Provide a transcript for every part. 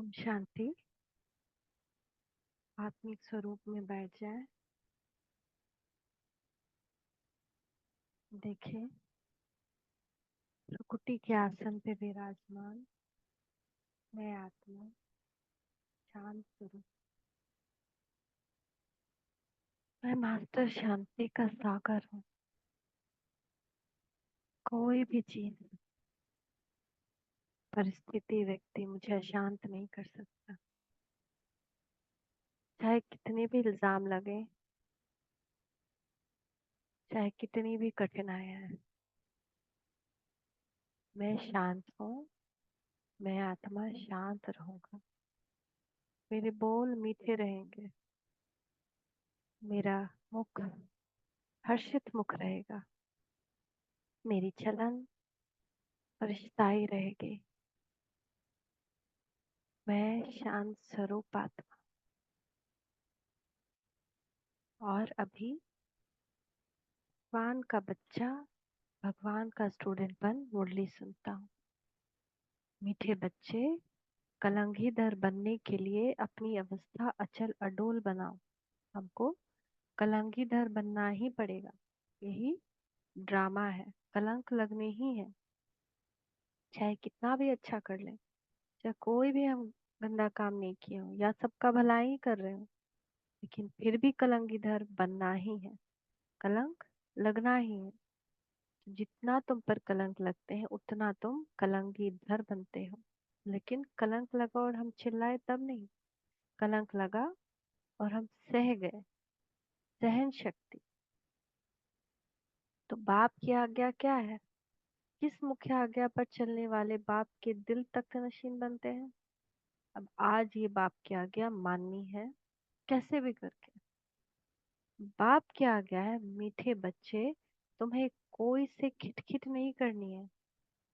ओम शांति। आत्मिक स्वरूप में बैठ जाए। देखें, प्रकृति के आसन पे विराजमान मैं आत्मा शांत स्वरूप। मैं मास्टर शांति का सागर हूँ। कोई भी चीज, परिस्थिति, व्यक्ति मुझे अशांत नहीं कर सकता। चाहे कितने भी इल्जाम लगे, चाहे कितनी भी कठिनाइयां हैं, मैं शांत हूँ। मैं आत्मा शांत रहूंगा। मेरे बोल मीठे रहेंगे। मेरा मुख हर्षित मुख रहेगा। मेरी चलन परिष्ताई रहेगी। मैं शांत स्वरूप आत्मा। और अभी भगवान का बच्चा, भगवान का स्टूडेंट बन मुरली सुनता हूँ। मीठे बच्चे, कलंघीधर बनने के लिए अपनी अवस्था अचल अडोल बनाओ। हमको कलंघीधर बनना ही पड़ेगा। यही ड्रामा है। कलंक लगने ही है। चाहे कितना भी अच्छा कर ले, चाहे कोई भी हम गंदा काम नहीं किए हो या सबका भलाई ही कर रहे हो, लेकिन फिर भी कलंघीधर बनना ही है। कलंक लगना ही है। जितना तुम पर कलंक लगते हैं उतना तुम कलंकीधर बनते हो। लेकिन कलंक लगा और हम चिल्लाए तब नहीं। कलंक लगा और हम सह गए। सहन शक्ति। तो बाप की आज्ञा क्या है? किस मुख्य आज्ञा पर चलने वाले बाप के दिल तख्त नशीन बनते हैं? अब आज ये बाप की आज्ञा माननी है, कैसे भी करके। बाप की आज्ञा है, मीठे बच्चे, तुम्हें कोई से खिटखिट नहीं करनी है।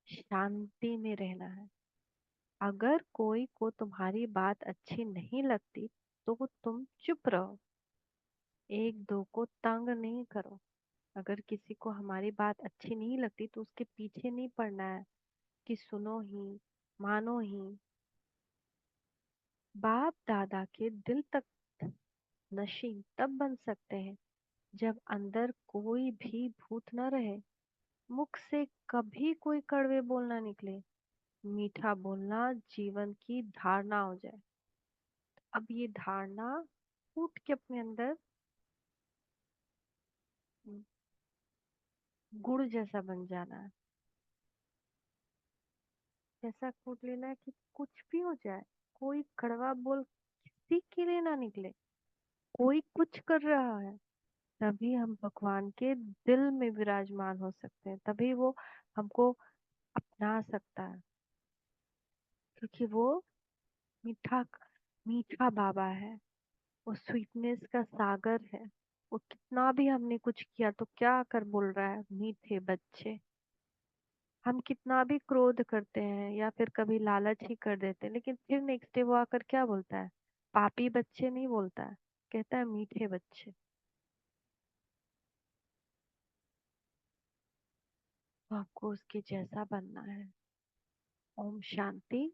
शांति में रहना है। अगर कोई को तुम्हारी बात अच्छी नहीं लगती तो तुम चुप रहो। एक दो को तंग नहीं करो। अगर किसी को हमारी बात अच्छी नहीं लगती तो उसके पीछे नहीं पड़ना है कि सुनो ही, मानो ही। बाप दादा के दिल तक नशीन तब बन सकते हैं जब अंदर कोई भी भूत न रहे। मुख से कभी कोई कड़वे बोलना निकले। मीठा बोलना जीवन की धारणा हो जाए। अब ये धारणा फूट के अपने अंदर गुड़ जैसा बन जाना है। ऐसा फूट लेना है कि कुछ भी हो जाए, कोई कड़वा बोल किसी के लिए ना निकले। कोई कुछ कर रहा है, तभी हम भगवान के दिल में विराजमान हो सकते हैं। तभी वो हमको अपना सकता है, क्योंकि वो मीठा मीठा बाबा है। वो स्वीटनेस का सागर है। वो कितना भी हमने कुछ किया तो क्या कर बोल रहा है, मीठे बच्चे। हम कितना भी क्रोध करते हैं या फिर कभी लालच ही कर देते हैं, लेकिन फिर नेक्स्ट डे वो आकर क्या बोलता है? पापी बच्चे नहीं बोलता है, कहता है मीठे बच्चे। तो आपको उसके जैसा बनना है। ओम शांति।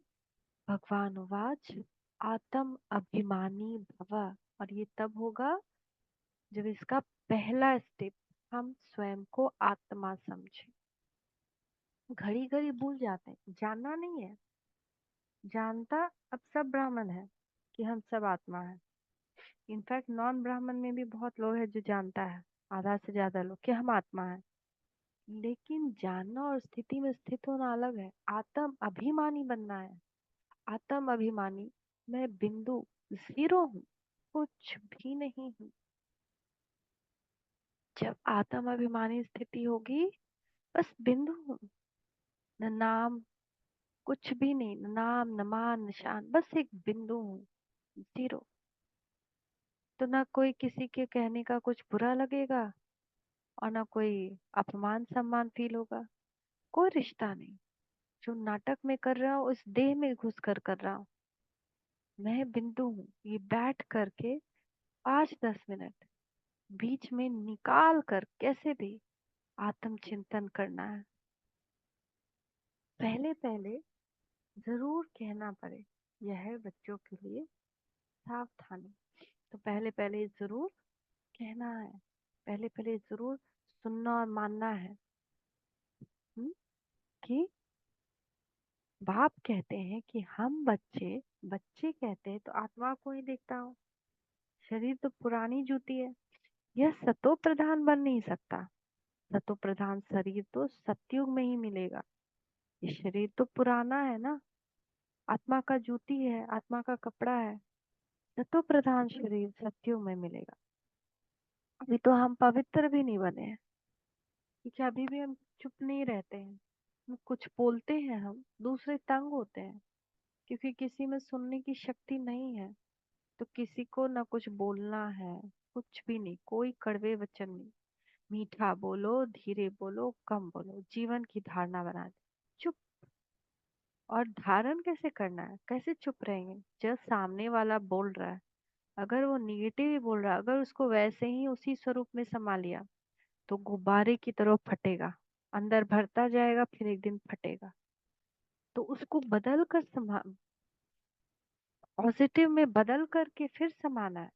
भगवान उवाच आत्म अभिमानी भव। और ये तब होगा जब इसका पहला स्टेप हम स्वयं को आत्मा समझे। घड़ी घड़ी भूल जाते हैं, जानना नहीं है। जानता अब सब ब्राह्मण है कि हम सब आत्मा है। इनफैक्ट नॉन ब्राह्मण में भी बहुत लोग हैं जो जानता है, आधा से ज्यादा लोग, कि हम आत्मा है। लेकिन जानना और स्थिति में स्थित होना अलग है। आत्म अभिमानी बनना है। आत्म अभिमानी, मैं बिंदु, जीरो हूँ, कुछ भी नहीं हूँ। जब आत्म अभिमानी स्थिति होगी, बस बिंदु हूँ। न नाम, कुछ भी नहीं, न नाम न मान निशान, बस एक बिंदु हूँ, जीरो। तो ना कोई किसी के कहने का कुछ बुरा लगेगा और ना कोई अपमान सम्मान फील होगा। कोई रिश्ता नहीं। जो नाटक में कर रहा हूँ उस देह में घुस कर रहा हूँ। मैं बिंदु हूँ। ये बैठ करके 5-10 मिनट बीच में निकाल कर कैसे भी आत्म चिंतन करना है। पहले पहले जरूर कहना पड़े, यह है बच्चों के लिए सावधानी। तो पहले पहले जरूर कहना है, पहले पहले जरूर सुनना और मानना है। हुँ? कि बाप कहते हैं कि हम बच्चे, बच्चे कहते हैं तो आत्मा को ही देखता हूँ। शरीर तो पुरानी जूती है, यह सतो प्रधान बन नहीं सकता। सतो प्रधान शरीर तो सतयुग में ही मिलेगा। ये शरीर तो पुराना है ना, आत्मा का जूती है, आत्मा का कपड़ा है। सतो प्रधान शरीर सतयुग में मिलेगा। अभी तो हम पवित्र भी नहीं बने हैं, क्योंकि अभी भी हम चुप नहीं रहते हैं। हम कुछ बोलते हैं, हम दूसरे तंग होते हैं, क्योंकि किसी में सुनने की शक्ति नहीं है। तो किसी को ना कुछ बोलना है, कुछ भी नहीं, कोई कड़वे वचन नहीं। मीठा बोलो, धीरे बोलो, कम बोलो, जीवन की धारणा बना दे। चुप। और धारण कैसे करना है, कैसे चुप रहेंगे? जब सामने वाला बोल रहा है, अगर वो निगेटिव ही बोल रहा है, अगर उसको वैसे ही उसी स्वरूप में समा लिया, तो गुब्बारे की तरह फटेगा, अंदर भरता जाएगा, फिर एक दिन फटेगा। तो उसको बदल कर समा, पॉजिटिव में बदल करके फिर समाना है।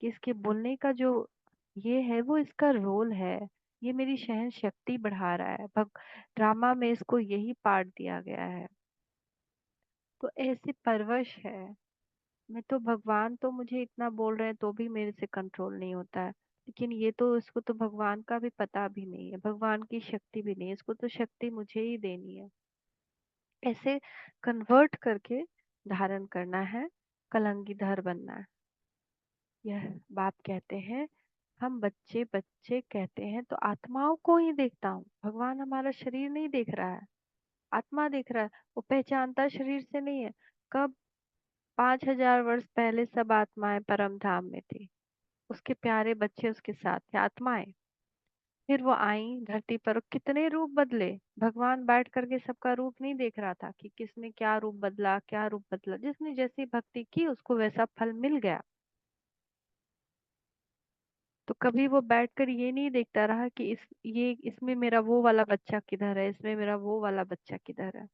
कि इसके बोलने का जो ये है, वो इसका रोल है। ये मेरी सहन शक्ति बढ़ा रहा है। ड्रामा में इसको यही पार्ट दिया गया है। तो ऐसे परवश है। मैं तो भगवान तो मुझे इतना बोल रहे हैं तो भी मेरे से कंट्रोल नहीं होता है। लेकिन ये तो, इसको तो भगवान का भी पता भी नहीं है, भगवान की शक्ति भी नहीं है, इसको तो शक्ति मुझे ही देनी है। ऐसे कन्वर्ट करके धारण करना है, कलंगीधर बनना है। यह बाप कहते हैं, हम बच्चे बच्चे कहते हैं तो आत्माओं को ही देखता हूँ। भगवान हमारा शरीर नहीं देख रहा है, आत्मा देख रहा है। वो पहचानता शरीर से नहीं है। कब? 5,000 वर्ष पहले सब आत्माएं परम धाम में थी, उसके प्यारे बच्चे उसके साथ थे, आत्माएं। फिर वो आई धरती पर, कितने रूप बदले। भगवान बैठ करके सबका रूप नहीं देख रहा था कि किसने क्या रूप बदला, क्या रूप बदला। जिसने जैसी भक्ति की उसको वैसा फल मिल गया। तो कभी वो बैठकर ये नहीं देखता रहा कि ये इसमें मेरा वो वाला बच्चा किधर है, इसमें मेरा वो वाला बच्चा किधर है।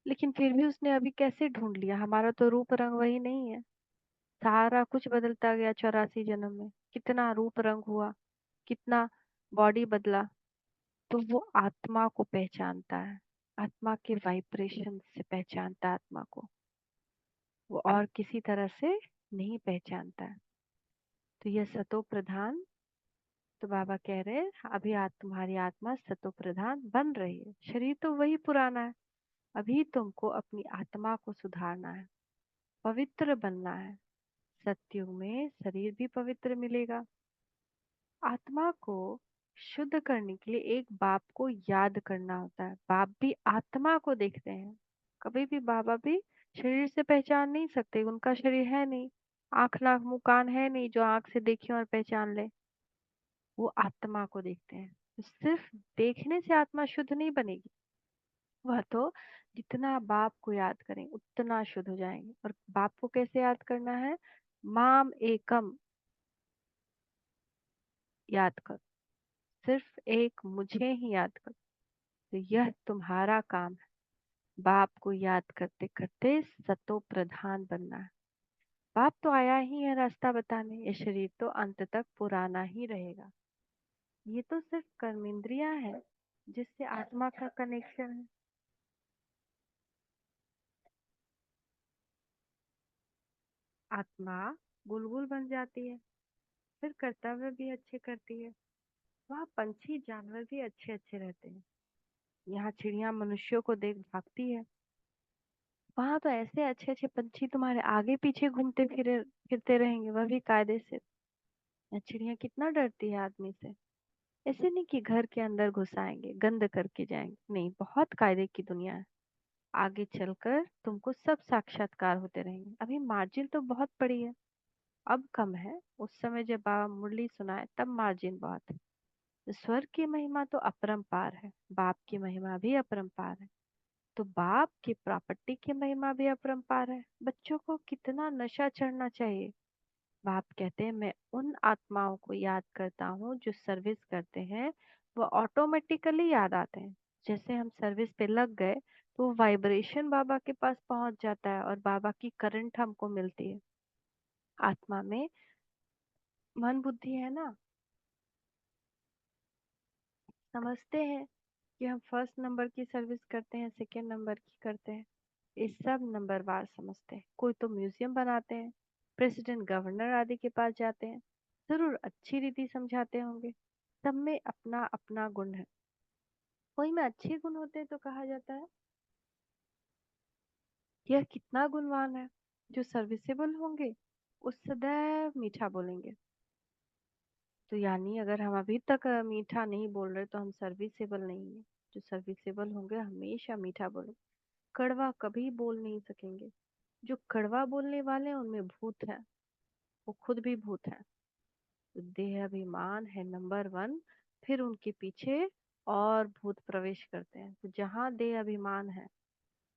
लेकिन फिर भी उसने अभी कैसे ढूंढ लिया? हमारा तो रूप रंग वही नहीं है। सारा कुछ बदलता गया 84 जन्म में, कितना रूप रंग हुआ, कितना बॉडी बदला। तो वो आत्मा को पहचानता है, आत्मा के वाइब्रेशन से पहचानता है आत्मा को, वो और किसी तरह से नहीं पहचानता है। तो यह सतो प्रधान, तो बाबा कह रहे हैं अभी तुम्हारी आत्मा सतो प्रधान बन रही है, शरीर तो वही पुराना है। अभी तुमको अपनी आत्मा को सुधारना है, पवित्र बनना है। सत्युग में शरीर भी पवित्र मिलेगा। आत्मा को शुद्ध करने के लिए एक बाप को याद करना होता है। बाप भी आत्मा को देखते हैं। कभी भी बाबा भी शरीर से पहचान नहीं सकते, उनका शरीर है नहीं, आंख नाक मुंह कान है नहीं जो आंख से देखे और पहचान ले। वो आत्मा को देखते हैं। तो सिर्फ देखने से आत्मा शुद्ध नहीं बनेगी, वह तो जितना बाप को याद करें उतना शुद्ध हो जाएंगे। और बाप को कैसे याद करना है? माम एकम याद कर, सिर्फ एक मुझे ही याद कर। तो यह तुम्हारा काम है, बाप को याद करते करते सतो प्रधान बनना है। बाप तो आया ही है रास्ता बताने, ये शरीर तो अंत तक पुराना ही रहेगा। ये तो सिर्फ कर्मेंद्रियां है जिससे आत्मा का कनेक्शन है। आत्मा बुलबुल बन जाती है, फिर कर्तव्य भी अच्छे करती है। वहाँ पंछी जानवर भी अच्छे अच्छे रहते हैं। यहाँ चिड़िया मनुष्यों को देख भागती है, वहां तो ऐसे अच्छे अच्छे पंछी तुम्हारे आगे पीछे घूमते फिरे फिरते रहेंगे, वह भी कायदे से। यहाँ चिड़िया कितना डरती है आदमी से। ऐसे नहीं कि घर के अंदर घुस आएंगे गंद करके जाएंगे, नहीं, बहुत कायदे की दुनिया है। आगे चलकर तुमको सब साक्षात्कार होते रहेंगे। अभी मार्जिन तो बहुत पड़ी है, अब कम है। उस समय जब बाबा मुरली सुनाए तब मार्जिन बहुत है। स्वर्ग की महिमा तो अपरंपार है, बाप की महिमा भी अपरंपार है। तो बाप की प्रॉपर्टी की महिमा भी अपरंपार है। बच्चों को कितना नशा चढ़ना चाहिए। बाप कहते हैं मैं उन आत्माओं को याद करता हूँ जो सर्विस करते हैं, वो ऑटोमेटिकली याद आते हैं। जैसे हम सर्विस पे लग गए वो वाइब्रेशन बाबा के पास पहुंच जाता है और बाबा की करंट हमको मिलती है। आत्मा में मन बुद्धि है ना, समझते हैं कि हम फर्स्ट नंबर की सर्विस करते हैं, सेकेंड नंबर की करते हैं। ये सब नंबरवार समझते हैं। कोई तो म्यूजियम बनाते हैं, प्रेसिडेंट गवर्नर आदि के पास जाते हैं, जरूर अच्छी रीति समझाते होंगे। सब में अपना अपना गुण है। कोई में अच्छे गुण होते हैं तो कहा जाता है यह कितना गुणवान है। जो सर्विसेबल होंगे वो सदैव मीठा बोलेंगे। तो यानी अगर हम अभी तक मीठा नहीं बोल रहे तो हम सर्विसेबल नहीं है। जो सर्विसेबल होंगे हमेशा मीठा बोलेंगे, कड़वा कभी बोल नहीं सकेंगे। जो कड़वा बोलने वाले हैं उनमें भूत है, वो खुद भी भूत है। तो देह अभिमान है नंबर वन, फिर उनके पीछे और भूत प्रवेश करते हैं। तो जहाँ देह अभिमान है,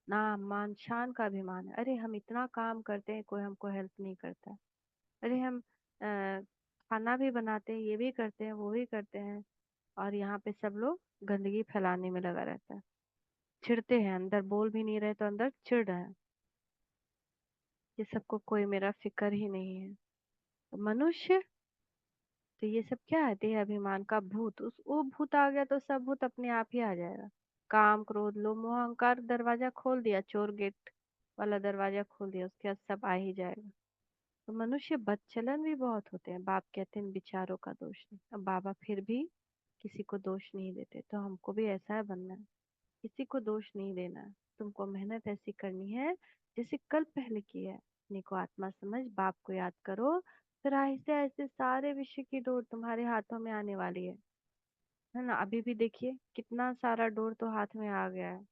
नाम मान शान का अभिमान है, अरे हम इतना काम करते हैं कोई हमको हेल्प नहीं करता है। अरे हम खाना भी बनाते हैं, ये भी करते हैं, वो भी करते हैं, और यहाँ पे सब लोग गंदगी फैलाने में लगा रहता है। चिढ़ते हैं, अंदर बोल भी नहीं रहे तो अंदर चिढ़ रहे हैं। ये सबको कोई मेरा फिक्र ही नहीं है। तो मनुष्य, तो ये सब क्या है, देह अभिमान का भूत। उस वो भूत आ गया तो सब भूत अपने आप ही आ जाएगा। काम क्रोध लोभ मोह अहंकार दरवाजा खोल दिया, चोर गेट वाला दरवाजा खोल दिया, उसके बाद सब आ ही जाएगा। तो मनुष्य बदचलन भी बहुत होते हैं। बाप कहते हैं इन विचारों का दोष नहीं। अब बाबा फिर भी किसी को दोष नहीं देते, तो हमको भी ऐसा है बनना है। किसी को दोष नहीं देना है। तुमको मेहनत ऐसी करनी है जैसे कल पहले की है। अपने को आत्मा समझ, बाप को याद करो, फिर आहिस्ते आहिस्ते सारे विषय की डोर तुम्हारे हाथों में आने वाली है ना। अभी भी देखिए कितना सारा डोर तो हाथ में आ गया है।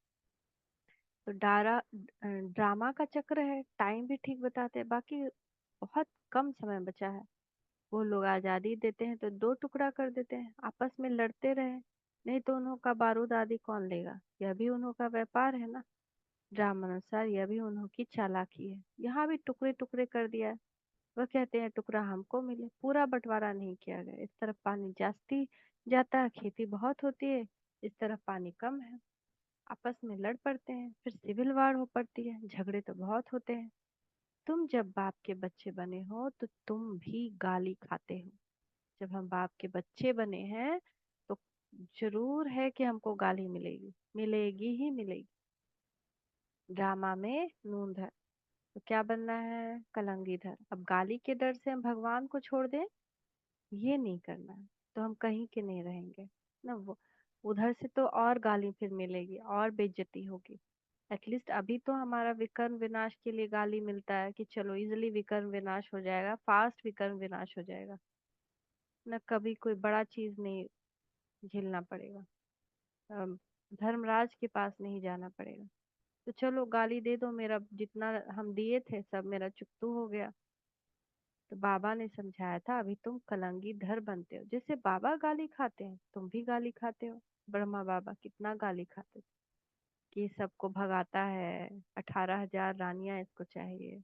तो ड्रामा का चक्र है, टाइम भी ठीक बताते हैं, बाकी बहुत कम समय बचा है। वो लोग आजादी देते हैं तो दो टुकड़ा कर देते हैं, आपस में लड़ते रहे, नहीं तो उन्हों का बारूद आदि कौन लेगा। यह भी उन्हों का व्यापार है ना। ड्रामा अनुसार यह भी उन्हों की चालाकी है। यहाँ भी टुकड़े टुकड़े कर दिया है। वह कहते हैं टुकड़ा हमको मिले, पूरा बंटवारा नहीं किया गया। इस तरफ पानी जास्ती जाता है, खेती बहुत होती है, इस तरफ पानी कम है। आपस में लड़ पड़ते हैं, फिर सिविल वार हो पड़ती है, झगड़े तो बहुत होते हैं। तुम जब बाप के बच्चे बने हो तो तुम भी गाली खाते हो। जब हम बाप के बच्चे बने हैं तो जरूर है कि हमको गाली मिलेगी, मिलेगी ही मिलेगी। ड्रामा में नूंद है, तो क्या बनना है, कलंगीधर। अब गाली के डर से हम भगवान को छोड़ दें, ये नहीं करना है। तो हम कहीं के नहीं रहेंगे ना। वो उधर से तो और गाली फिर मिलेगी और बेइज्जती होगी। एटलीस्ट अभी तो हमारा विकर्म विनाश के लिए गाली मिलता है कि चलो इजिली विकर्म विनाश हो जाएगा, फास्ट विकर्म विनाश हो जाएगा ना। कभी कोई बड़ा चीज नहीं झेलना पड़ेगा। अम, धर्मराज के पास नहीं जाना पड़ेगा। तो चलो गाली दे दो, मेरा जितना हम दिए थे सब मेरा चुकतू हो गया। तो बाबा ने समझाया था अभी तुम कलंगी धर बनते हो, जैसे बाबा गाली खाते हैं तुम भी गाली खाते हो। ब्रह्मा बाबा कितना गाली खाते थे कि सबको भगाता है, 18,000 रानियां इसको चाहिए।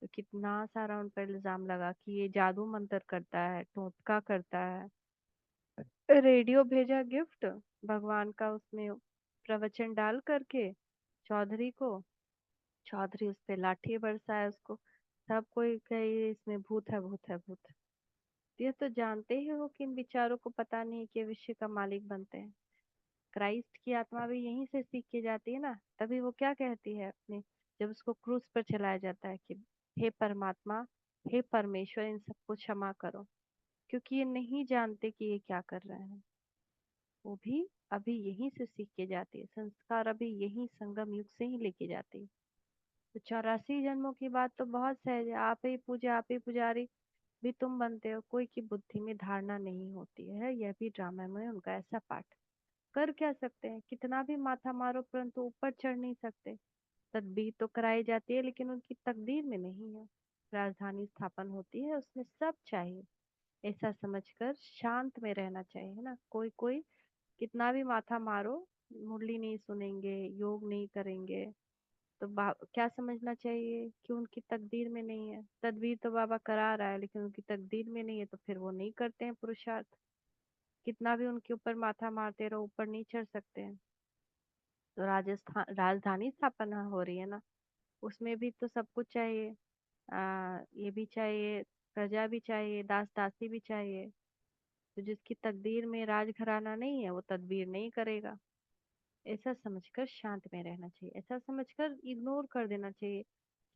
तो कितना सारा उन पर इल्जाम लगा कि ये जादू मंतर करता है, टोटका करता है। रेडियो भेजा गिफ्ट भगवान का, उसमें प्रवचन डाल करके चौधरी को। चौधरी उस पे लाठी बरसाए उसको। सब कोई कहे इसमें भूत है, भूत है, भूत है। ये तो जानते ही हो कि इन विचारों को पता नहीं कि विश्व का मालिक बनते हैं। क्राइस्ट की आत्मा भी यहीं से सीख के जाती है ना। तभी वो क्या कहती है अपने, जब उसको क्रूस पर चलाया जाता है कि हे परमात्मा, हे परमेश्वर, इन सबको क्षमा करो, क्योंकि ये नहीं जानते कि ये क्या कर रहे हैं। वो भी अभी यहीं से सीख के जाती है, संस्कार अभी यहीं संगम युग से ही लेके जाती है। तो 84 जन्मों की बात तो बहुत सहज है। आप ही पूजे, आप ही पुजारी भी तुम बनते हो। कोई की बुद्धि में धारणा नहीं होती है, यह भी ड्रामा में उनका ऐसा पाठ। कर क्या सकते हैं, कितना भी माथा मारो परंतु ऊपर चढ़ नहीं सकते। तदबीर तो कराई जाती है लेकिन उनकी तकदीर में नहीं है। राजधानी स्थापन होती है, उसमें सब चाहिए। ऐसा समझकर शांत में रहना चाहिए ना। कोई कोई कितना भी माथा मारो, मुरली नहीं सुनेंगे, योग नहीं करेंगे, तो क्या समझना चाहिए कि उनकी तकदीर में नहीं है। तदबीर तो बाबा करा रहा है लेकिन उनकी तकदीर में नहीं है, तो फिर वो नहीं करते हैं पुरुषार्थ। कितना भी उनके ऊपर माथा मारते रहो, ऊपर नहीं चढ़ सकते हैं। तो राजस्थान राजधानी स्थापना हो रही है ना, उसमें भी तो सब कुछ चाहिए। ये भी चाहिए, प्रजा भी चाहिए, दास दासी भी चाहिए। तो जिसकी तकदीर में राजघराना नहीं है वो तदबीर नहीं करेगा। ऐसा समझकर शांत में रहना चाहिए, ऐसा समझकर इग्नोर कर देना चाहिए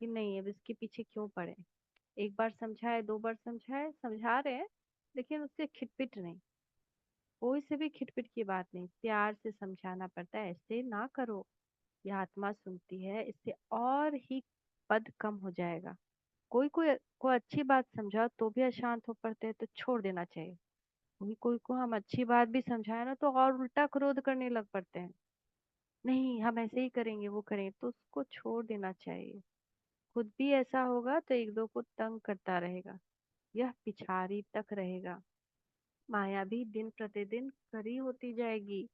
कि नहीं अब इसके पीछे क्यों पड़े। एक बार समझाए, दो बार समझाए, समझा रहे हैं, लेकिन उससे खिटपिट नहीं। कोई से भी खिटपिट की बात नहीं, प्यार से समझाना पड़ता है, ऐसे ना करो, ये आत्मा सुनती है, इससे और ही पद कम हो जाएगा। कोई कोई को अच्छी बात समझाओ तो भी अशांत हो पड़ते हैं, तो छोड़ देना चाहिए। कोई कोई को हम अच्छी बात भी समझाए ना तो और उल्टा क्रोध करने लग पड़ते हैं, नहीं हम ऐसे ही करेंगे वो करेंगे, तो उसको छोड़ देना चाहिए। खुद भी ऐसा होगा तो एक दो को तंग करता रहेगा, यह पिछाड़ी तक रहेगा। माया भी दिन प्रतिदिन खरी होती जाएगी।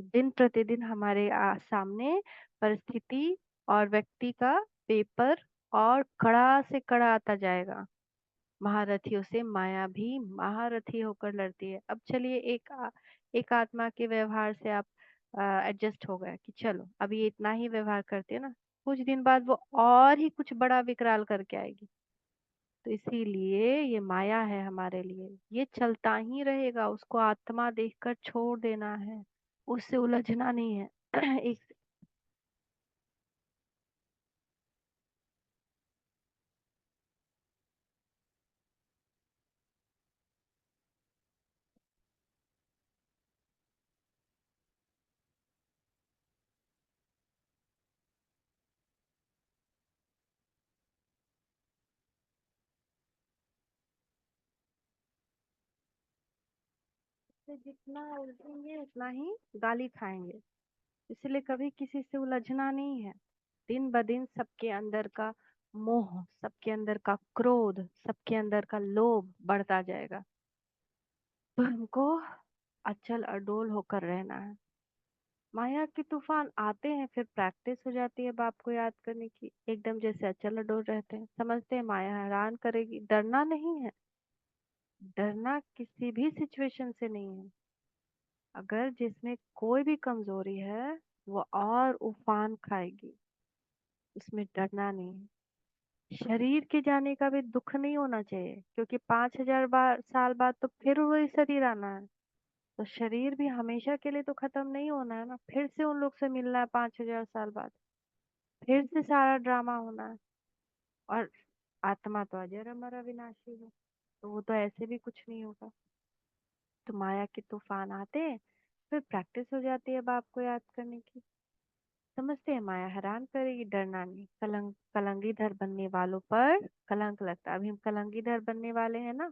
दिन प्रतिदिन हमारे सामने परिस्थिति और व्यक्ति का पेपर और कड़ा से कड़ा आता जाएगा। महारथियों से माया भी महारथी होकर लड़ती है। अब चलिए एक आत्मा के व्यवहार से आप एडजस्ट हो गया कि चलो अभी ये इतना ही व्यवहार करते हैं ना, कुछ दिन बाद वो और ही कुछ बड़ा विकराल करके आएगी। तो इसीलिए ये माया है हमारे लिए, ये चलता ही रहेगा, उसको आत्मा देखकर छोड़ देना है, उससे उलझना नहीं है। एक से जितना उलझेंगे उतना ही गाली खाएंगे। इसलिए कभी किसी से उलझना नहीं है। दिन ब दिन सबके अंदर का मोह, सबके अंदर का क्रोध, सबके अंदर का लोभ बढ़ता जाएगा। तो हमको अचल अडोल होकर रहना है। माया के तूफान आते हैं, फिर प्रैक्टिस हो जाती है बाप को याद करने की, एकदम जैसे अचल अडोल रहते हैं, समझते हैं माया हैरान करेगी। डरना नहीं है, डरना किसी भी सिचुएशन से नहीं है। अगर जिसमें कोई भी कमजोरी है वो और उफान खाएगी, उसमें डरना नहीं है। शरीर के जाने का भी दुख नहीं होना चाहिए, क्योंकि 5,000 साल बाद तो फिर वही शरीर आना है। तो शरीर भी हमेशा के लिए तो खत्म नहीं होना है ना, फिर से उन लोग से मिलना है 5,000 साल बाद, फिर से सारा ड्रामा होना है। और आत्मा तो अजर अमर अविनाशी है, तो वो तो ऐसे भी कुछ नहीं होगा। तो माया के तूफान आते हैं, फिर प्रैक्टिस हो जाती है बाप को याद करने की। समझते हैं माया हैरान करेगी, डरना नहीं। कलंगीधर बनने वालों पर कलंक लगता है। अभी हम कलंगीधर बनने वाले हैं ना,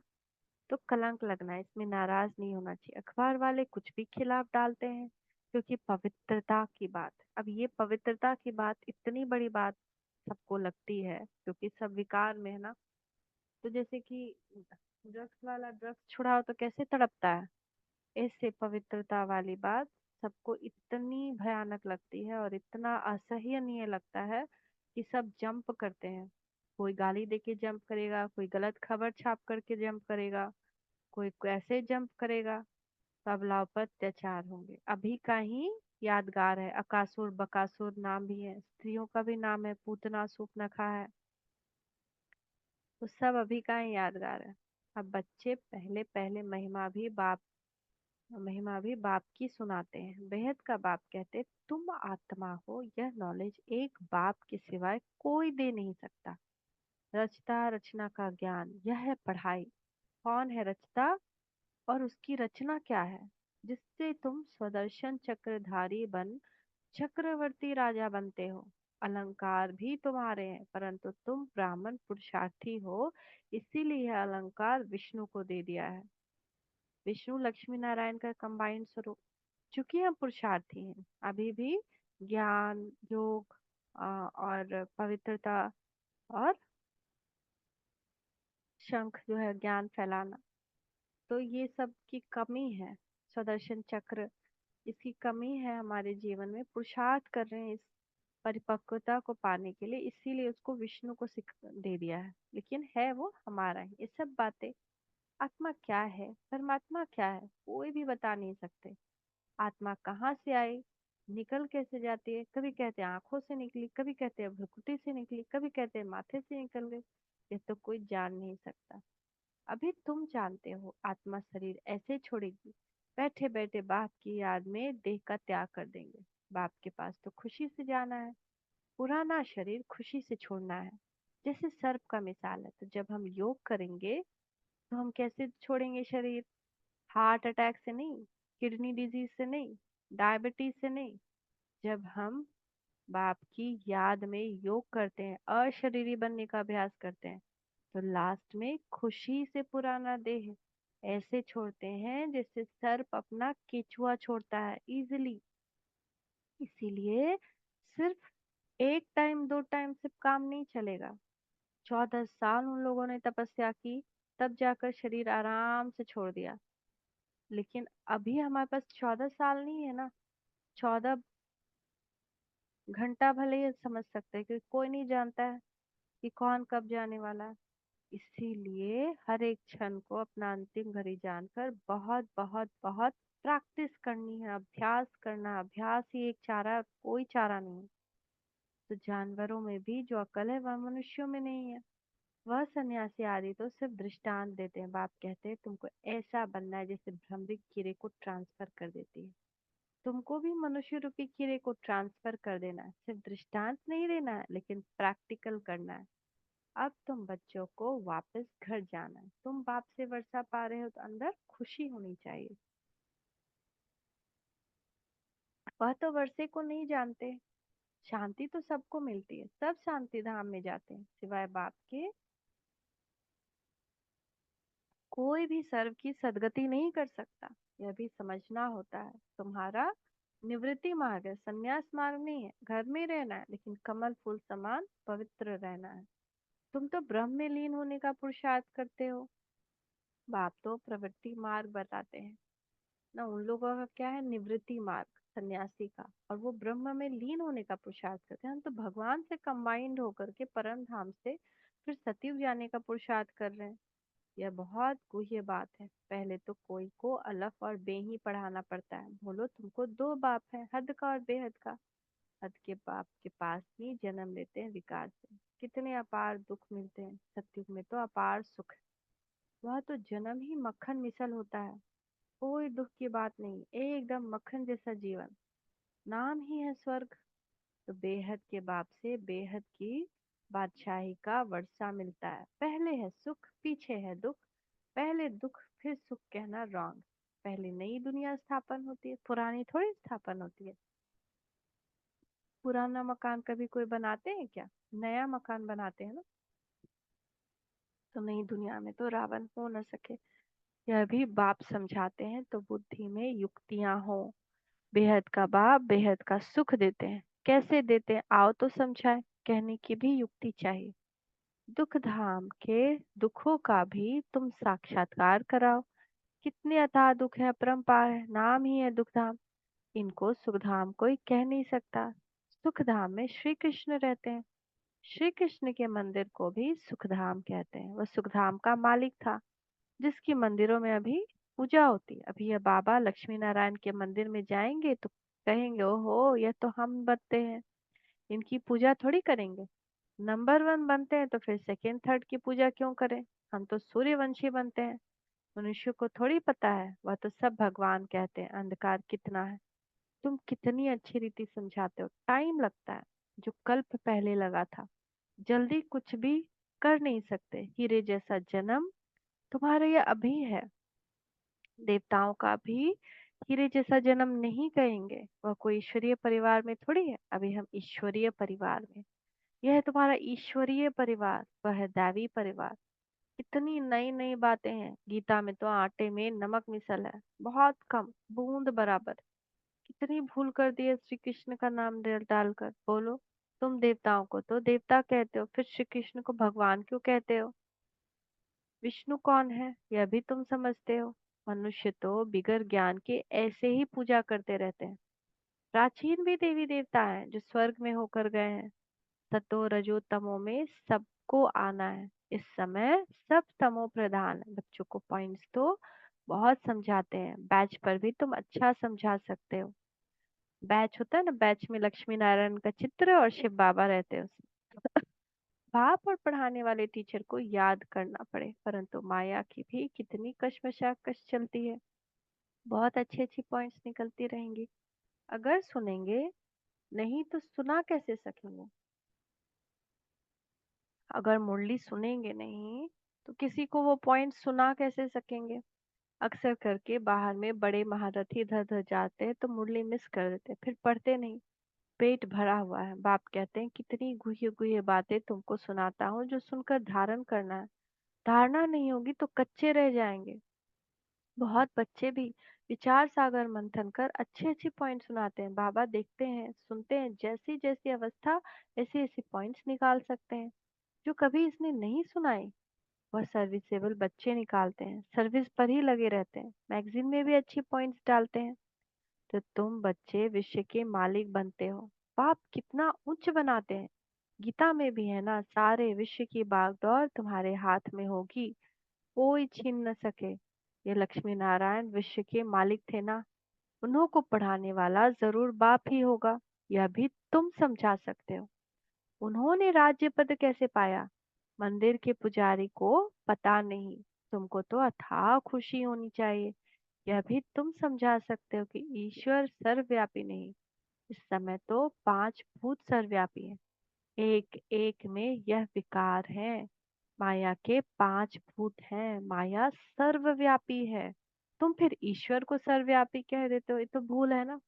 तो कलंक लगना है, इसमें नाराज नहीं होना चाहिए। अखबार वाले कुछ भी खिलाफ डालते हैं, क्योंकि पवित्रता की बात, अब ये पवित्रता की बात इतनी बड़ी बात सबको लगती है, क्योंकि सब विकार में है ना। तो जैसे कि ड्रग्स वाला ड्रग्स छुड़ाओ तो कैसे तड़पता है, ऐसे पवित्रता वाली बात सबको इतनी भयानक लगती है और इतना असहनीय लगता है कि सब जंप करते हैं। कोई गाली देके जंप करेगा, कोई गलत खबर छाप करके जंप करेगा, कोई कैसे जंप करेगा। तबलाओं पर अत्याचार होंगे। अभी का ही यादगार है, अकासुर बकासुर नाम भी है, स्त्रियों का भी नाम है, पूतना सूपनखा है। तो सब अभी का ही यादगार है। अब बच्चे पहले पहले महिमा भी बाप की सुनाते हैं। बेहद का बाप कहते, तुम आत्मा हो, यह नॉलेज एक बाप के सिवाय कोई दे नहीं सकता। रचता रचना का ज्ञान, यह है पढ़ाई। कौन है रचता और उसकी रचना क्या है, जिससे तुम स्वदर्शन चक्रधारी बन चक्रवर्ती राजा बनते हो। अलंकार भी तुम्हारे हैं, परंतु तुम ब्राह्मण पुरुषार्थी हो, इसीलिए यह अलंकार विष्णु को दे दिया है। विष्णु लक्ष्मी नारायण का कंबाइंड स्वरूप। चूंकि हम पुरुषार्थी हैं, अभी भी ज्ञान योग और पवित्रता और शंख जो है ज्ञान फैलाना, तो ये सब की कमी है। स्वदर्शन चक्र, इसकी कमी है हमारे जीवन में। पुरुषार्थ कर रहे हैं इस परिपक्वता को पाने के लिए, इसीलिए उसको विष्णु को सिख दे दिया है, लेकिन है वो हमारा ही। ये सब बातें, आत्मा क्या है, परमात्मा क्या है, कोई भी बता नहीं सकते। आत्मा कहाँ से आई, निकल कैसे जाती है? कभी कहते हैं आंखों से निकली, कभी कहते हैं भ्रुकुटी से निकली, कभी कहते हैं माथे से निकल गई। ये तो कोई जान नहीं सकता। अभी तुम जानते हो आत्मा शरीर ऐसे छोड़ेगी, बैठे बैठे बाप की याद में देह का त्याग कर देंगे। बाप के पास तो खुशी से जाना है, पुराना शरीर खुशी से छोड़ना है। जैसे सर्प का मिसाल है, तो जब हम योग करेंगे तो हम कैसे छोड़ेंगे शरीर? हार्ट अटैक से नहीं, किडनी डिजीज से नहीं, डायबिटीज से नहीं। जब हम बाप की याद में योग करते हैं, अशरीरी बनने का अभ्यास करते हैं, तो लास्ट में खुशी से पुराना देह ऐसे छोड़ते हैं जैसे सर्प अपना केचुआ छोड़ता है इजीली। इसीलिए सिर्फ एक टाइम दो टाइम से काम नहीं चलेगा। 14 साल उन लोगों ने तपस्या की, तब जाकर शरीर आराम से छोड़ दिया। लेकिन अभी हमारे पास 14 साल नहीं है ना, 14 घंटा भले ही समझ सकते हैं, क्योंकि कोई नहीं जानता है कि कौन कब जाने वाला है। इसीलिए हर एक क्षण को अपना अंतिम घड़ी जानकर बहुत बहुत बहुत प्रैक्टिस करनी है, अभ्यास करना। अभ्यास ही एक चारा, कोई चारा नहीं है। तो जानवरों में भी जो अकल है वह मनुष्यों में नहीं है। वह सन्यासी आदि तो सिर्फ दृष्टांत देते हैं। बाप कहते हैं तुमको ऐसा बनना है जैसे भ्रमरी कीड़े को ट्रांसफर कर देती है। तुमको भी मनुष्य रूपी कीड़े को ट्रांसफर कर देना है। सिर्फ दृष्टांत नहीं देना है, लेकिन प्रैक्टिकल करना है। अब तुम बच्चों को वापस घर जाना है। तुम बाप से वर्षा पा रहे हो तो अंदर खुशी होनी चाहिए। वह तो वर्षे को नहीं जानते। शांति तो सबको मिलती है, सब शांति धाम में जाते हैं सिवाय बाप के। कोई भी सर्व की सदगति नहीं कर सकता, यह भी समझना होता है। तुम्हारा निवृत्ति मार्ग है, संन्यास मार्ग नहीं है। घर में रहना है, लेकिन कमल फूल समान पवित्र रहना है। तुम तो ब्रह्म में लीन होने का पुरुषार्थ करते हो। बाप तो प्रवृत्ति मार्ग बताते हैं ना। उन लोगों का क्या है? निवृत्ति मार्ग, सन्यासी का। और वो ब्रह्म में लीन होने का पुरुषार्थ करते हैं। हम तो भगवान से कंबाइंड होकर के परम धाम से फिर सतयुग जाने का पुरुषार्थ कर रहे हैं। यह बहुत गुह्य बात है। पहले तो कोई को अलफ और बे ही पढ़ाना पड़ता है। बोलो तुमको दो बाप है, हद का और बेहद का। हद के बाप के पास ही जन्म लेते हैं विकार से। कितने अपार दुख मिलते हैं, सतयुग में तो अपार सुख है। वह तो जन्म ही मक्खन मिसल होता है। कोई दुख की बात नहीं, एकदम मक्खन जैसा जीवन। नाम ही है स्वर्ग। तो बेहद के बाप से बेहद की बादशाही का वर्षा मिलता है। पहले है सुख, पीछे है दुख। पहले दुख फिर सुख कहना रॉन्ग। पहले नई दुनिया स्थापन होती है, पुरानी थोड़ी स्थापन होती है। पुराना मकान कभी कोई बनाते हैं क्या? नया मकान बनाते हैं ना। तो नई दुनिया में तो रावण हो न सके, यह भी बाप समझाते हैं। तो बुद्धि में युक्तियां हो। बेहद का बाप बेहद का सुख देते हैं। कैसे देते हैं आओ तो समझाए। कहने की भी युक्ति चाहिए। दुख धाम के दुखों का भी तुम साक्षात्कार कराओ। कितने अथाह दुख है, अपरंपार है, नाम ही है दुख धाम। इनको सुख धाम कोई कह नहीं सकता। सुख धाम में श्री कृष्ण रहते हैं। श्री कृष्ण के मंदिर को भी सुख धाम कहते हैं। वह सुख धाम का मालिक था, जिसकी मंदिरों में अभी पूजा होती है। अभी ये बाबा लक्ष्मी नारायण के मंदिर में जाएंगे तो कहेंगे ओहो ये तो हम बनते हैं, इनकी पूजा थोड़ी करेंगे। नंबर वन बनते हैं तो फिर सेकेंड थर्ड की पूजा क्यों करें? हम तो सूर्यवंशी बनते हैं। मनुष्य को थोड़ी पता है, वह तो सब भगवान कहते हैं। अंधकार कितना है। तुम कितनी अच्छी रीति समझाते हो। टाइम लगता है, जो कल्प पहले लगा था। जल्दी कुछ भी कर नहीं सकते। हीरे जैसा जन्म तुम्हारा ये अभी है। देवताओं का भी हीरे जैसा जन्म नहीं कहेंगे। वह कोई ईश्वरीय परिवार में थोड़ी है। अभी हम ईश्वरीय परिवार में। यह है तुम्हारा ईश्वरीय परिवार, वह है दैवी परिवार। इतनी नई नई बातें हैं। गीता में तो आटे में नमक मिसल है, बहुत कम, बूंद बराबर। कितनी भूल कर दी है श्री कृष्ण का नाम डालकर। बोलो, तुम देवताओं को तो देवता कहते हो, फिर श्री कृष्ण को भगवान क्यों कहते हो? विष्णु कौन है यह भी तुम समझते हो? मनुष्य तो बिगर ज्ञान के ऐसे ही पूजा करते रहते हैं। प्राचीन भी देवी देवता हैं जो स्वर्ग में होकर गए हैं। सतो रजो तमो में सबको आना है। इस समय सब तमो प्रधान है। बच्चों को पॉइंट्स तो बहुत समझाते हैं। बैच पर भी तुम अच्छा समझा सकते हो। बैच होता है ना, बैच में लक्ष्मी नारायण का चित्र और शिव बाबा रहते हैं उसमें। बाप और पढ़ाने वाले टीचर को याद करना पड़े, परंतु माया की भी कितनी कश्मकश चलती है। बहुत अच्छी अच्छी पॉइंट्स निकलती रहेंगी। अगर सुनेंगे नहीं तो सुना कैसे सकेंगे? अगर मुरली सुनेंगे नहीं तो किसी को वो पॉइंट सुना कैसे सकेंगे? अक्सर करके बाहर में बड़े महारथी इधर उधर जाते हैं तो मुरली मिस कर देते हैं, फिर पढ़ते नहीं। पेट भरा हुआ है, बाप कहते हैं कितनी गुह्य गुह्य बातें तुमको सुनाता हूँ जो सुनकर धारण करना है। धारणा नहीं होगी तो कच्चे रह जाएंगे। बहुत बच्चे भी विचार सागर मंथन कर अच्छे अच्छे पॉइंट सुनाते हैं। बाबा देखते हैं सुनते हैं, जैसी जैसी अवस्था ऐसे ऐसे पॉइंट्स निकाल सकते हैं जो कभी इसने नहीं सुनाए। वह सर्विसेबल बच्चे निकालते हैं, सर्विस पर ही लगे रहते हैं, मैगजीन में भी अच्छी पॉइंट्स डालते हैं। तो तुम बच्चे विश्व के मालिक बनते हो। बाप कितना उच्च बनाते हैं। गीता में भी है ना, सारे विश्व की बागडोर तुम्हारे हाथ में होगी, कोई छीन न सके। ये लक्ष्मी नारायण विश्व के मालिक थे ना, उन्हों को पढ़ाने वाला जरूर बाप ही होगा। यह भी तुम समझा सकते हो। उन्होंने राज्य पद कैसे पाया? मंदिर के पुजारी को पता नहीं, तुमको तो अथाह खुशी होनी चाहिए। यह भी तुम समझा सकते हो कि ईश्वर सर्वव्यापी नहीं, इस समय तो पांच भूत सर्वव्यापी है। एक एक में यह विकार है। माया के पांच भूत हैं, माया सर्वव्यापी है। तुम फिर ईश्वर को सर्वव्यापी कह देते हो, ये तो भूल है ना।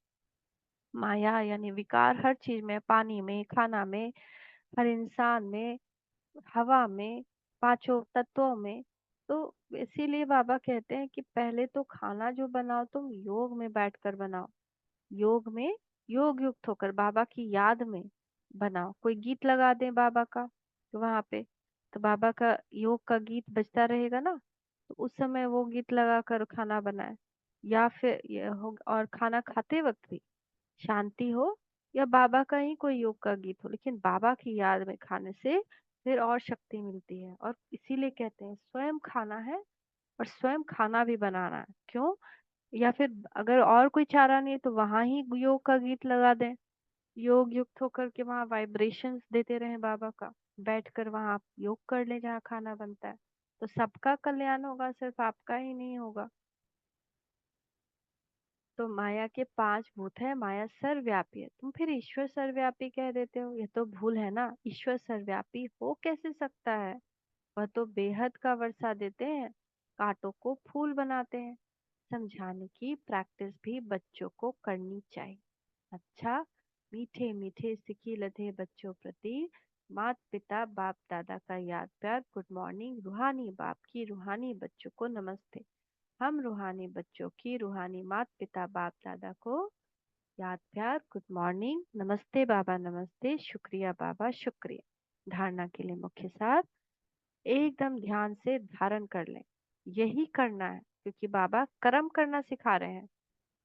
माया यानी विकार हर चीज में, पानी में, खाना में, हर इंसान में, हवा में, पांचों तत्वों में। तो इसीलिए बाबा कहते हैं कि पहले तो खाना जो बनाओ तुम योग में बैठकर बनाओ। योग में योग युक्त होकर बाबा की याद में बनाओ। कोई गीत लगा दें बाबा का तो वहां पे, तो बाबा का योग का गीत बजता रहेगा ना, तो उस समय वो गीत लगा कर खाना बनाए। या फिर ये हो, और खाना खाते वक्त भी शांति हो, या बाबा का ही कोई योग का गीत हो, लेकिन बाबा की याद में खाने से फिर और शक्ति मिलती है। और इसीलिए कहते हैं स्वयं खाना है और स्वयं खाना भी बनाना है। क्यों? या फिर अगर और कोई चारा नहीं है तो वहां ही योग का गीत लगा दें, योग युक्त होकर के वहां वाइब्रेशंस देते रहें बाबा का, बैठकर वहां आप योग कर लें जहाँ खाना बनता है। तो सबका कल्याण होगा, सिर्फ आपका ही नहीं होगा। तो माया के पांच भूत है, माया सर्वव्यापी है, तुम फिर ईश्वर सर्वव्यापी कह देते हो, ये तो भूल है ना। ईश्वर सर्वव्यापी हो कैसे सकता है? वह तो बेहद का वर्षा देते हैं, कांटों को फूल बनाते हैं। समझाने की प्रैक्टिस भी बच्चों को करनी चाहिए। अच्छा, मीठे मीठे सिकी लधे बच्चों प्रति मात पिता बाप दादा का याद प्यार गुड मॉर्निंग। रूहानी बाप की रूहानी बच्चों को नमस्ते। हम रूहानी बच्चों की रूहानी मात पिता बाप दादा को याद प्यार गुड मॉर्निंग, नमस्ते बाबा, नमस्ते, शुक्रिया बाबा, शुक्रिया। धारणा के लिए मुख्य सार, एकदम ध्यान से धारण कर लें। यही करना है, क्योंकि बाबा कर्म करना सिखा रहे हैं।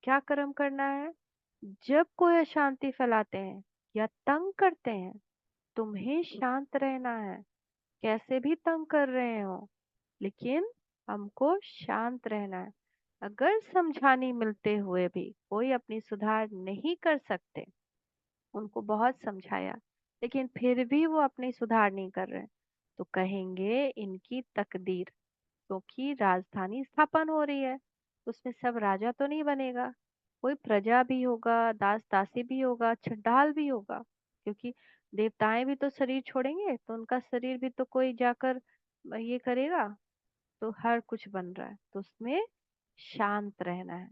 क्या कर्म करना है? जब कोई अशांति फैलाते हैं या तंग करते हैं, तुम्हें शांत रहना है। कैसे भी तंग कर रहे हो, लेकिन हमको शांत रहना है। अगर समझाने मिलते हुए भी कोई अपनी सुधार नहीं कर सकते, उनको बहुत समझाया लेकिन फिर भी वो अपनी सुधार नहीं कर रहे, तो कहेंगे इनकी तकदीर। क्योंकि राजधानी स्थापन हो रही है, उसमें सब राजा तो नहीं बनेगा, कोई प्रजा भी होगा, दास दासी भी होगा, चंडाल भी होगा। क्योंकि देवताएं भी तो शरीर छोड़ेंगे, तो उनका शरीर भी तो कोई जाकर ये करेगा। तो हर कुछ बन रहा है, तो उसमें शांत रहना है,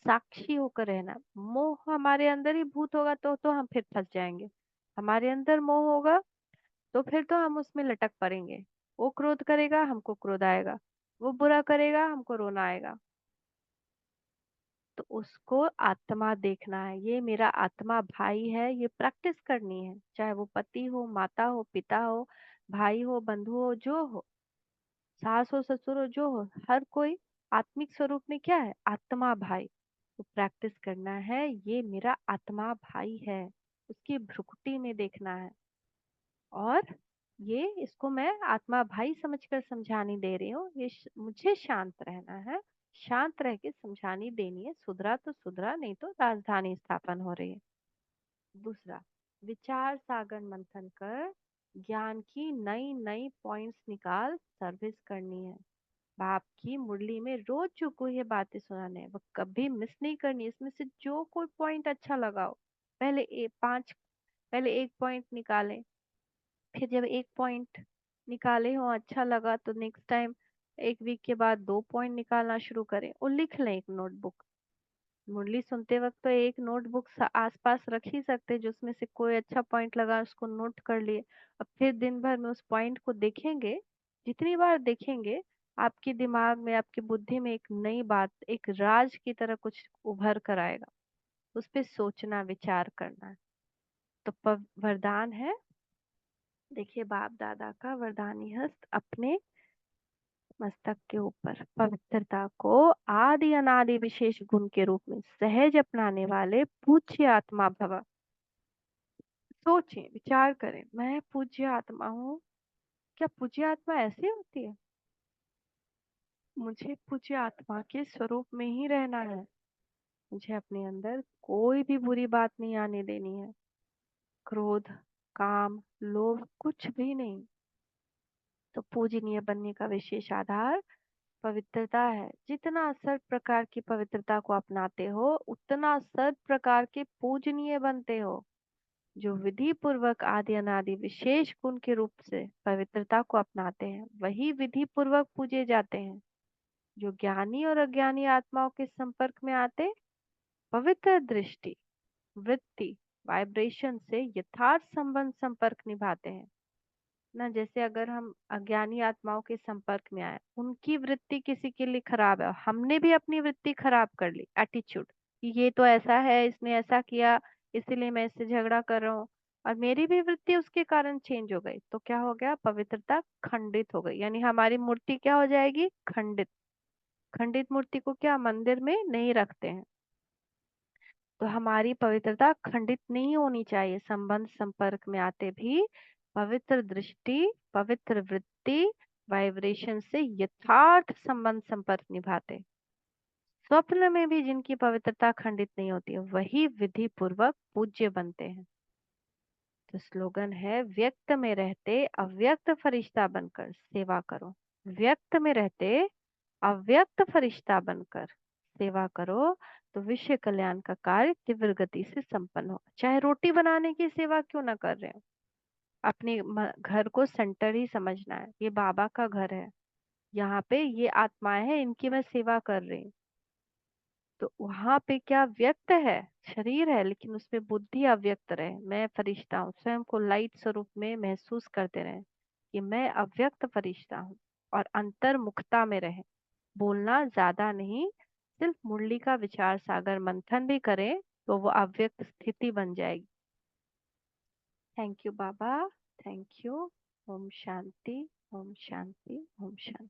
साक्षी होकर रहना है। मोह हमारे अंदर ही भूत होगा तो हम फिर फंस जाएंगे। हमारे अंदर मोह होगा तो फिर तो हम उसमें लटक पड़ेंगे। वो क्रोध करेगा, हमको क्रोध आएगा, वो बुरा करेगा, हमको रोना आएगा। तो उसको आत्मा देखना है, ये मेरा आत्मा भाई है, ये प्रैक्टिस करनी है। चाहे वो पति हो, माता हो, पिता हो, भाई हो, बंधु हो, जो हो, सास हो, ससुर हो, जो हो, हर कोई आत्मिक स्वरूप में क्या है? आत्मा भाई। तो प्रैक्टिस करना है, ये मेरा आत्मा भाई है, उसकी भ्रुकुटी में देखना है। और ये इसको मैं आत्मा भाई समझकर समझाने दे रही हूँ, मुझे शांत रहना है, शांत रह के समझानी देनी है, सुधरा तो सुधरा, नहीं तो राजधानी स्थापन हो रही है। दूसरा, विचार सागर मंथन कर ज्ञान की नई नई पॉइंट्स निकाल, सर्विस करनी है। बाप की मुरली में रोज जो कोई ये बातें सुनाने हैं वो कभी मिस नहीं करनी। इसमें से जो कोई पॉइंट अच्छा लगाओ, पहले पहले एक पॉइंट निकालें, फिर जब एक पॉइंट निकाले हो अच्छा लगा तो नेक्स्ट टाइम एक वीक के बाद दो पॉइंट निकालना शुरू करें और लिख लें एक नोटबुक। मुरली सुनते वक्त तो एक नोटबुक आसपास रख ही सकते हैं, जिसमें से कोई अच्छा पॉइंट लगा उसको नोट कर लिए। अब फिर दिन भर में उस पॉइंट को देखेंगे, जितनी बार देखेंगे आपके दिमाग में, आपकी बुद्धि में एक नई बात, एक राज की तरह कुछ उभर कर आएगा। उस पे सोचना, विचार करना है। तो वरदान है, देखिए बाप दादा का वरदानी हस्त अपने मस्तक के ऊपर, पवित्रता को आदि अनादि विशेष गुण के रूप में सहज अपनाने वाले पूज्य आत्मा भव। सोचें, विचार करें, मैं पूज्य आत्मा हूँ। क्या पूज्य आत्मा ऐसी होती है? मुझे पूज्य आत्मा के स्वरूप में ही रहना है। मुझे अपने अंदर कोई भी बुरी बात नहीं आने देनी है। क्रोध, काम, लोभ कुछ भी नहीं। तो पूजनीय बनने का विशेष आधार पवित्रता है। जितना सर्व प्रकार की पवित्रता को अपनाते हो उतना सर्व प्रकार के पूजनीय बनते हो। जो विधि पूर्वक आदि अनादि विशेष गुण के रूप से पवित्रता को अपनाते हैं वही विधि पूर्वक पूजे जाते हैं। जो ज्ञानी और अज्ञानी आत्माओं के संपर्क में आते, पवित्र दृष्टि, वृत्ति, वाइब्रेशन से यथार्थ संबंध संपर्क निभाते हैं ना। जैसे अगर हम अज्ञानी आत्माओं के संपर्क में आए, उनकी वृत्ति किसी के लिए खराब है, हमने भी अपनी वृत्ति खराब कर ली, एटीट्यूड कि ये तो ऐसा है, इसने ऐसा किया, इसीलिए मैं इससे झगड़ा कर रहा हूँ, और मेरी भी वृत्ति उसके कारण चेंज हो गई, तो क्या हो गया? पवित्रता खंडित हो गई। यानी हमारी मूर्ति क्या हो जाएगी? खंडित। खंडित मूर्ति को क्या मंदिर में नहीं रखते हैं। तो हमारी पवित्रता खंडित नहीं होनी चाहिए। संबंध संपर्क में आते भी पवित्र दृष्टि, पवित्र वृत्ति, वाइब्रेशन से यथार्थ संबंध संपर्क निभाते। स्वप्न में भी जिनकी पवित्रता खंडित नहीं होती है वही विधि पूर्वक पूज्य बनते हैं। तो स्लोगन है, व्यक्त में रहते अव्यक्त फरिश्ता बनकर सेवा करो। व्यक्त में रहते अव्यक्त फरिश्ता बनकर सेवा करो तो विश्व कल्याण का कार्य तीव्र गति से संपन्न हो। चाहे रोटी बनाने की सेवा क्यों ना कर रहे हो, अपने घर को सेंटर ही समझना है। ये बाबा का घर है, यहाँ पे ये आत्माएं हैं, इनकी मैं सेवा कर रही हूँ। तो वहां पे क्या व्यक्त है? शरीर है, लेकिन उसमें बुद्धि अव्यक्त रहे। मैं फरिश्ता हूँ, स्वयं को लाइट स्वरूप में महसूस करते रहे कि मैं अव्यक्त फरिश्ता हूँ, और अंतर्मुखता में रहे। बोलना ज्यादा नहीं, सिर्फ मुरली का विचार सागर मंथन भी करें तो वो अव्यक्त स्थिति बन जाएगी। थैंक यू बाबा, थैंक यू। ओम शांति, ओम शांति, ओम शांति।